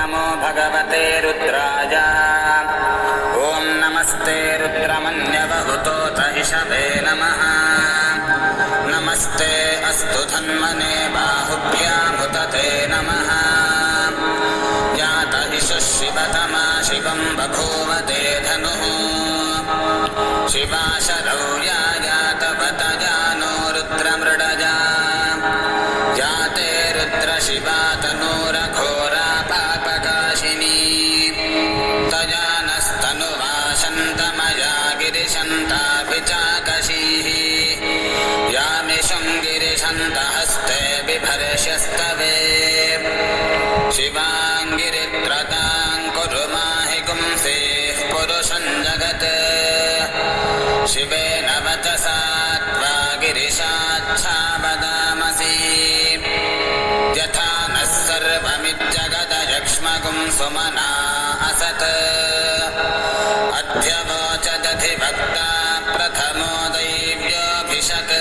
नमो भगवते रुद्राय। ॐ नमस्ते रुद्रमन्यवहुतोत इषवे नमः। नमस्ते अस्तु धन्वने बाहुभ्यामुत ते नमः। यात इषः शिवतमा शिवं बभूव ते धनुः। शिवा शरौर्या यातवत जानो रुद्रमृडजा। जाते रुद्रशिवा तनूरघोरा पापकाशिनी। तजानस्तनुवाशन्तमया गिरिशन्ताभिचाकशीः। यामिषं गिरिशन्तहस्ते बिभर्ष्यस्तवे। शिवाङ्गिरित्रतां कुरु माहि पुंसेः पुरुषं जगत्। शिवेन वचसा त्वा गिरिशाच्छावदामसि। यथा नः सर्वमिज्जगदयक्ष्मगुं सुमना असत्। अध्यवोचदधिभक्ता प्रथमो दैव्योऽभिषक्।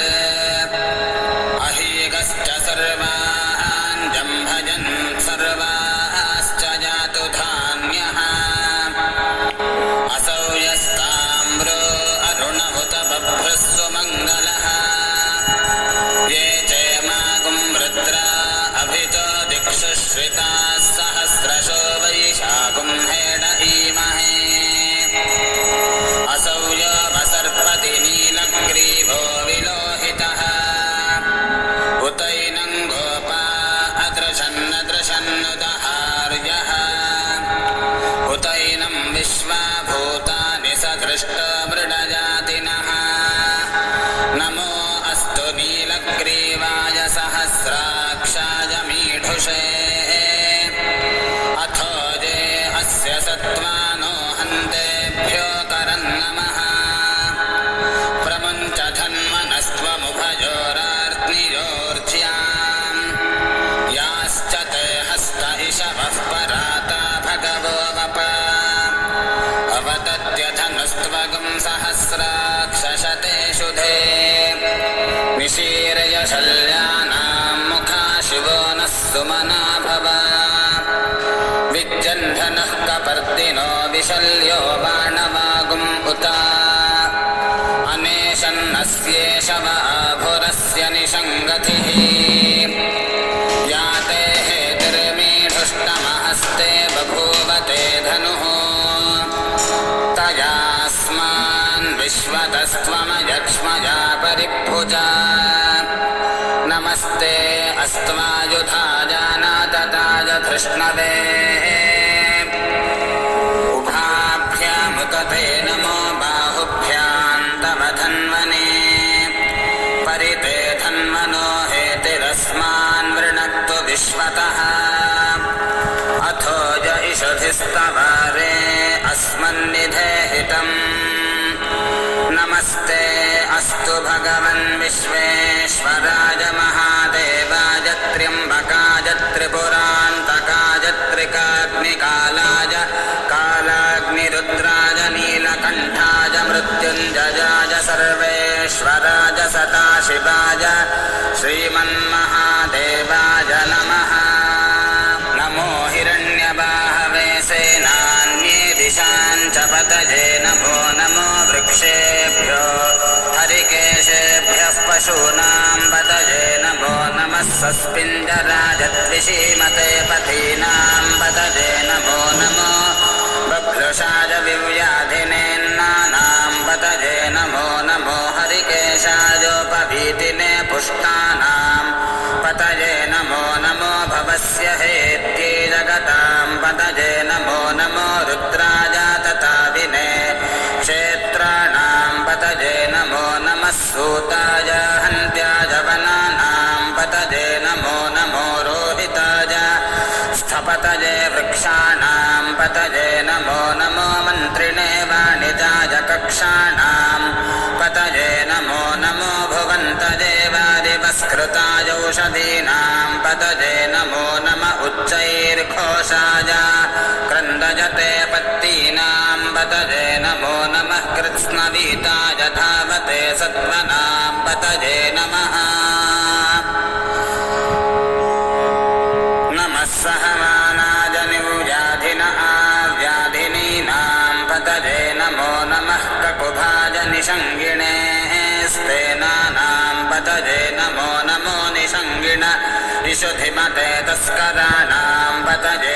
अहीगश्च सर्वान् जम्भजन् सर्वाश्च जातु धान्यः। असौ यस्ताम्रो अरुणहुत बभ्रः सुमङ्गलः। ये चेमागुं रुद्रा अभितो दिक्षु श्रिताः सहस्रशो वैशाखुं हेड ईमहे। असौ यो वसर्पति नीलग्रीवो विलोहितः। उतैनं गोपा अदृशन्नदृशन्नुदहार्यः। उतैनं विश्वा भूतानि सदृष्टो मृडजातिनः। नमो अस्तु नीलग्रीवाय सहस्राक्षाय मीढुषे। अथोजे अस्य सत्त्वानो हन्तेभ्यो करन्नमः। प्रमुञ्च धन्वनस्त्वमुभयोरार्त्नियोर्ज्याम्। याश्च ते हस्त इषवः पराता भगवो वप। अवदत्यधनुस्त्वगुं सहस्राक्षशते शुधे। निशीर्य शल्यानां मुखा शिवो नः सुमना भव। विज्जन्धनः कपर्दिनो विशल्यो बाणवागुम् उत। अनेशन्नस्येष वाभुरस्य निषङ्गतिः। याते हेतिर्मीढुष्टमहस्ते बभूवते धनुः। तयास्मान् विश्वतस्त्वमयक्ष्मजा परिभुजा। नमस्ते अस्त्वायुधाय नादताय धृष्णवे। उभाभ्यामुत ते नमो बाहुभ्यां तव धन्वने। परिते धन्वनो हेतिरस्मान् वृणक्तु विश्वतः। अथो य इषधिस्तवारे अस्मन्निधेहितम्। नमस्ते अस्तु भगवन् विश्वेश्वराय महादेवाय त्र्यम्बकाय त्रिपुरान्तकाय त्रिकाग्निकालाय कालाग्निरुद्राय नीलकण्ठाय मृत्युञ्जयाय सर्वेश्वराय सदाशिवाय श्रीमन्महादेवाय नमः। नमो हिरण्यबाहवे सेनान्ये दिशां च पतये। नमो नमो वृक्षेभ्यो हरिकेशेभ्यः पशूनां पतये। नमो नमः सस्पिञ्जराजद्विषीमते पथीनां पतये। नमो नमो बभ्रुषाय विव्याधिनेन्नानां पतये। नमो नमो हरिकेशायोपवीतिने पुष्टानां पतये। नमो नमो भवस्य हेत्यै जगतां पतये। नमो नमो रुद्राय तताविने क्षेत्राणां पतये। नमो नमः सूताय हन्त्याय वनानां पतये। नमो नमो रोहिताय स्थपतये वृक्षाणां पतये। नमो नमो मन्त्रिणे वाणिजाय कक्षाणां पतये। नमो नमो भुवन्तये वारिवस्कृताय औषधीनां पतये। नमो नम उच्चैर्घोषाय क्रन्दयते पत्तीनां पतये। नमो नमः कृत्स्नवीताय धावते सत्त्वनां पतये नमः। नमः सहमानाय निवृजा विशुधिमते तस्कराणां पतये